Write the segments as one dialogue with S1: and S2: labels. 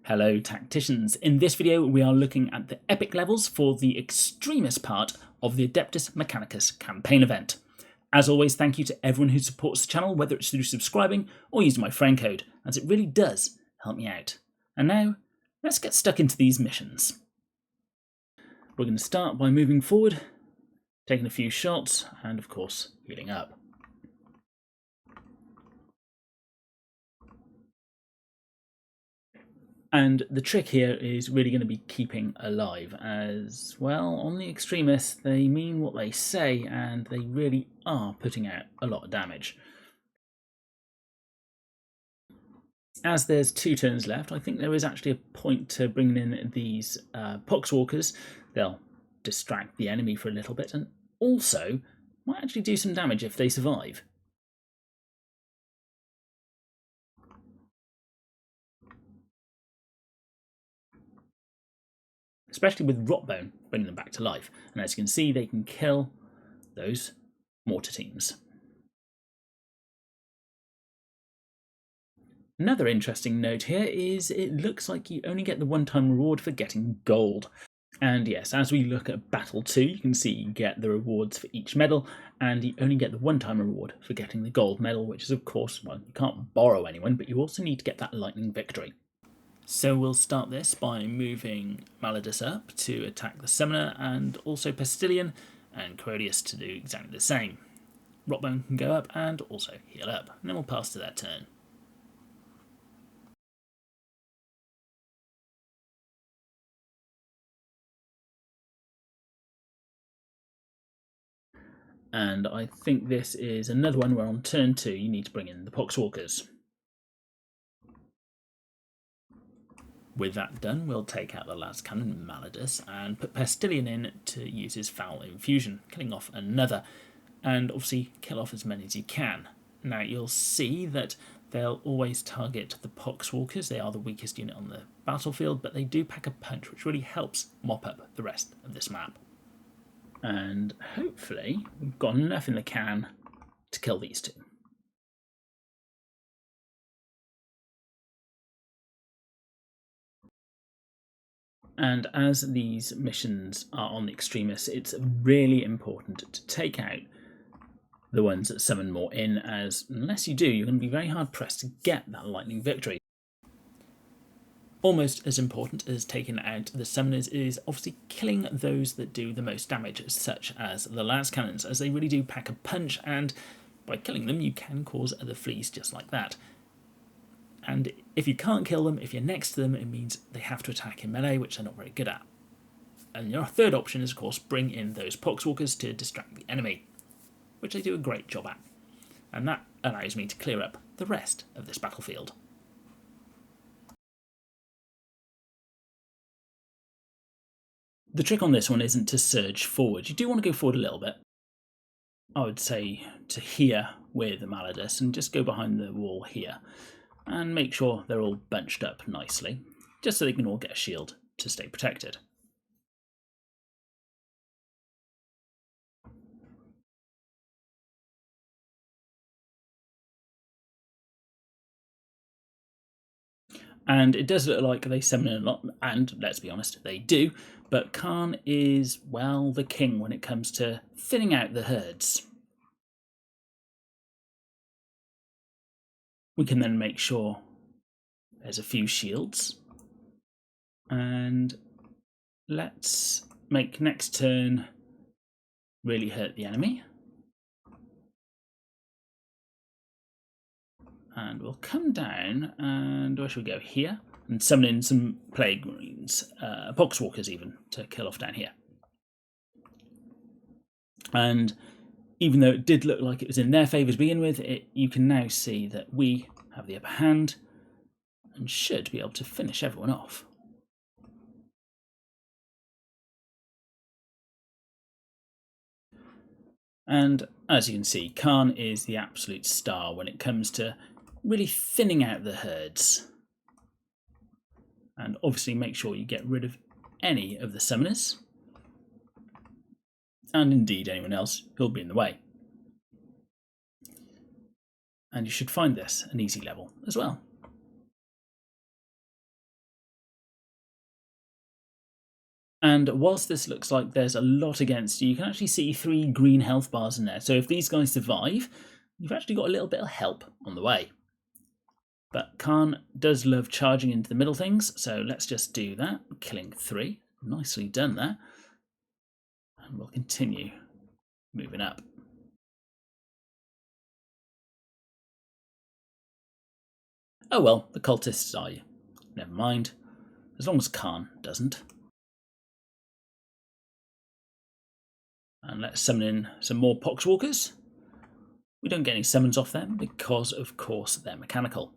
S1: Hello tacticians, in this video we are looking at the epic levels for the Extremis part of the Adeptus Mechanicus campaign event. As always, thank you to everyone who supports the channel, whether it's through subscribing or using my friend code, as it really does help me out. And now, let's get stuck into these missions. We're going to start by moving forward, taking a few shots, and of course, healing up. And the trick here is really going to be keeping alive, as well, on the Extremis, they mean what they say, and they really are putting out a lot of damage. As there's 2 turns left, I think there is actually a point to bringing in these Poxwalkers. They'll distract the enemy for a little bit, and also might actually do some damage if they survive. Especially with Rotbone bringing them back to life. And as you can see, they can kill those mortar teams. Another interesting note here is it looks like you only get the one-time reward for getting gold. And yes, as we look at Battle 2, you can see you get the rewards for each medal, and you only get the one-time reward for getting the gold medal, which is of course, well, you can't borrow anyone, but you also need to get that Lightning Victory. So we'll start this by moving Maladus up to attack the Summoner, and also Pestillion and Corodius to do exactly the same. Rotbone can go up and also heal up, and then we'll pass to their turn. And I think this is another one where on turn 2 you need to bring in the Poxwalkers. With that done, we'll take out the last cannon, Maladus, and put Pestillion in to use his Foul Infusion, killing off another, and obviously kill off as many as you can. Now you'll see that they'll always target the Poxwalkers. They are the weakest unit on the battlefield, but they do pack a punch, which really helps mop up the rest of this map. And hopefully we've got enough in the can to kill these two. And as these missions are on the Extremis, it's really important to take out the ones that summon more in, as unless you do, you're going to be very hard pressed to get that Lightning Victory. Almost as important as taking out the summoners is obviously killing those that do the most damage, such as the lance cannons, as they really do pack a punch, and by killing them you can cause other fleas just like that. And if you can't kill them, if you're next to them, it means they have to attack in melee, which they're not very good at. And your third option is, of course, bring in those Poxwalkers to distract the enemy, which they do a great job at. And that allows me to clear up the rest of this battlefield. The trick on this one isn't to surge forward. You do want to go forward a little bit. I would say to here with Maladus and just go behind the wall here. And make sure they're all bunched up nicely, just so they can all get a shield to stay protected. And it does look like they summon a lot, and let's be honest, they do, but Kharn is, well, the king when it comes to thinning out the herds. We can then make sure there's a few shields, and let's make next turn really hurt the enemy. And we'll come down, and where should we go? Here, and summon in some Plague Marines, Poxwalkers even, to kill off down here. And even though it did look like it was in their favour to begin with, you can now see that we have the upper hand and should be able to finish everyone off. And as you can see, Kharn is the absolute star when it comes to really thinning out the herds. And obviously make sure you get rid of any of the summoners, and indeed anyone else who'll be in the way. And you should find this an easy level as well. And whilst this looks like there's a lot against you, you can actually see 3 green health bars in there. So if these guys survive, you've actually got a little bit of help on the way. But Kharn does love charging into the middle things, so let's just do that. Killing 3. Nicely done there. And we'll continue moving up. Oh well, the cultists are you. Never mind. As long as Kharn doesn't. And let's summon in some more Poxwalkers. We don't get any summons off them because, of course, they're mechanical.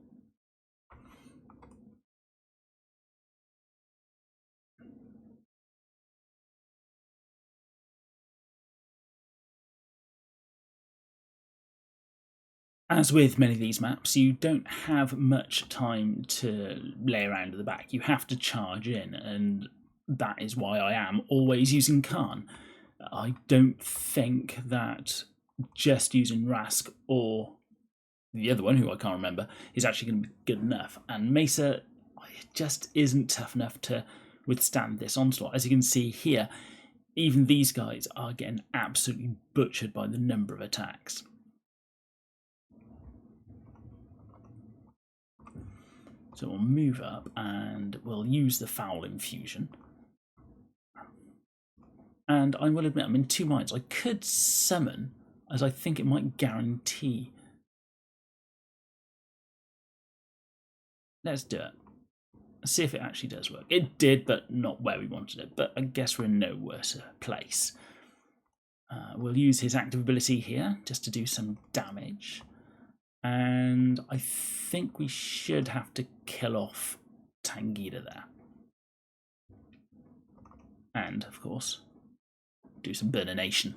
S1: As with many of these maps, you don't have much time to lay around at the back. You have to charge in, and that is why I am always using Kharn. I don't think that just using Rask or the other one, who I can't remember, is actually going to be good enough. And Mesa just isn't tough enough to withstand this onslaught. As you can see here, even these guys are getting absolutely butchered by the number of attacks. So we'll move up and we'll use the Foul Infusion. And I will admit, I'm in 2 minds. I could summon, as I think it might guarantee. Let's do it. Let's see if it actually does work. It did, but not where we wanted it. But I guess we're in no worse place. We'll use his active ability here just to do some damage. And I think we should have to kill off Tangida there. And, of course, do some burnination.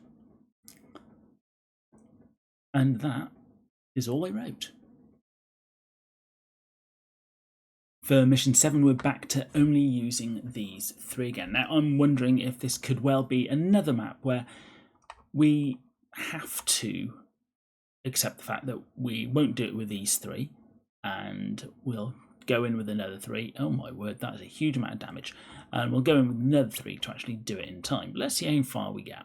S1: And that is all I wrote. For mission 7, we're back to only using these 3 again. Now, I'm wondering if this could well be another map where we have to accept the fact that we won't do it with these 3, and we'll go in with another 3. Oh my word, that is a huge amount of damage. And we'll go in with another 3 to actually do it in time. But let's see how far we get.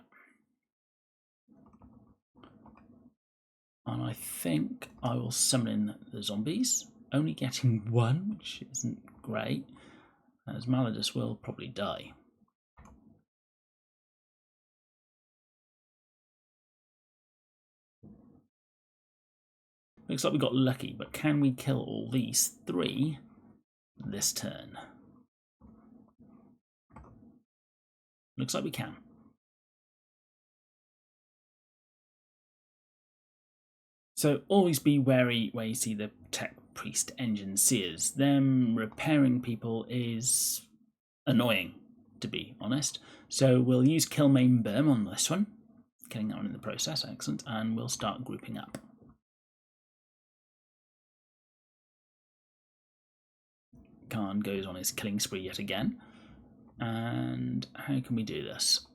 S1: And I think I will summon in the zombies, only getting 1, which isn't great, as Maladus will probably die. Looks like we got lucky, but can we kill all these 3 this turn? Looks like we can. So always be wary where you see the Tech Priest Engine Seers. Them repairing people is annoying, to be honest. So we'll use Kill Maim Burn on this one, killing that one in the process, excellent, and we'll start grouping up. Kharn goes on his killing spree yet again. And how can we do this?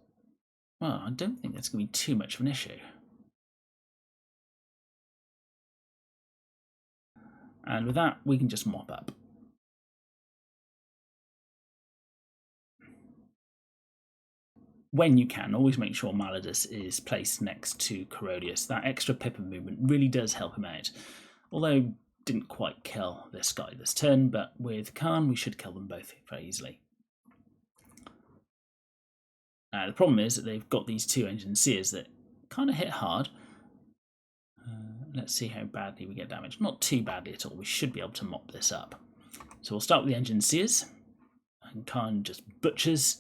S1: Well, I don't think that's going to be too much of an issue. And with that, we can just mop up. When you can, always make sure Maladus is placed next to Corodius. That extra pip of movement really does help him out. Although, didn't quite kill this guy this turn, but with Kharn, we should kill them both very easily. The problem is that they've got these 2 Engine Seers that kind of hit hard. Let's see how badly we get damaged. Not too badly at all. We should be able to mop this up. So we'll start with the Engine Seers. And Kharn just butchers.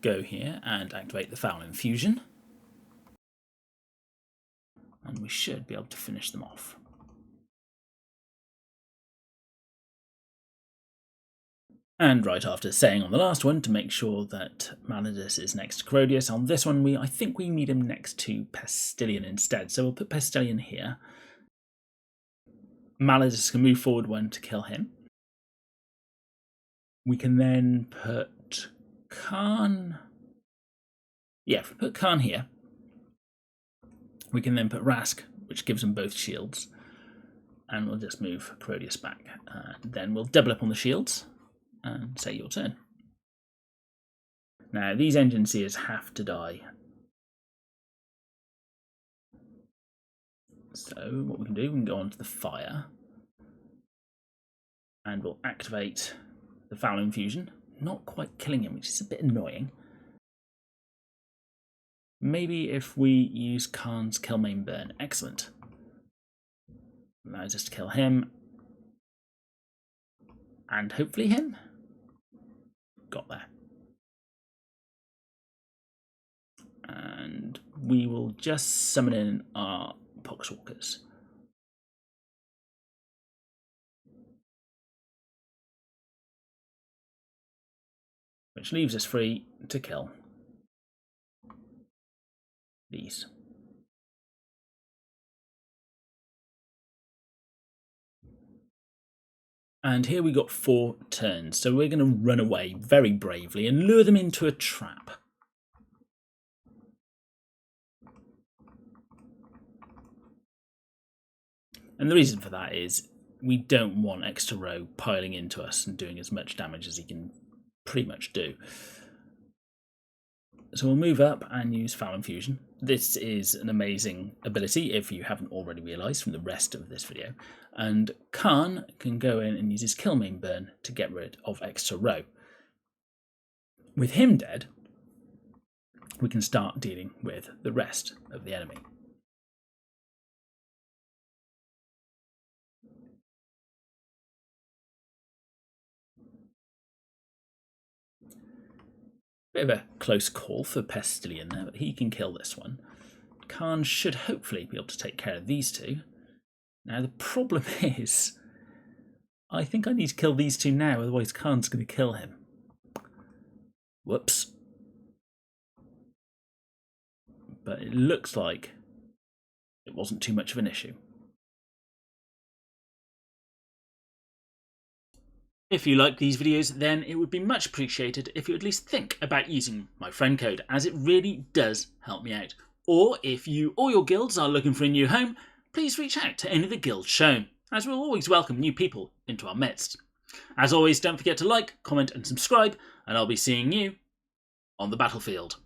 S1: Go here and activate the Foul Infusion. And we should be able to finish them off. And right after saying on the last one to make sure that Maladus is next to Corodius, on this one I think we need him next to Pestillion instead. So we'll put Pestillion here. Maladus can move forward 1 to kill him. We can then put Kharn. Yeah, if we put Kharn here, we can then put Rask, which gives them both shields. And we'll just move Corodius back. Then we'll double up on the shields. And say your turn. Now, these engine seers have to die. So what we can do, we can go on to the fire. And we'll activate the foul infusion. Not quite killing him, which is a bit annoying. Maybe if we use Kharn's kill main burn. Excellent. Allows us to kill him. And hopefully him. Got there. And we will just summon in our Poxwalkers. Which leaves us free to kill these. And here we got 4 turns, so we're going to run away very bravely and lure them into a trap. And the reason for that is we don't want extra row piling into us and doing as much damage as he can pretty much do. So we'll move up and use Foul Infusion. This is an amazing ability if you haven't already realised from the rest of this video. And Kharn can go in and use his Kill Main Burn to get rid of extra row. With him dead, we can start dealing with the rest of the enemy. Bit of a close call for Pestillion there, but he can kill this one. Kharn should hopefully be able to take care of these two. Now the problem is, I think I need to kill these two now, otherwise Kharn's going to kill him. Whoops. But it looks like it wasn't too much of an issue. If you like these videos, then it would be much appreciated if you at least think about using my friend code, as it really does help me out. Or if you or your guilds are looking for a new home, please reach out to any of the guilds shown, as we'll always welcome new people into our midst. As always, don't forget to like, comment and subscribe, and I'll be seeing you on the battlefield.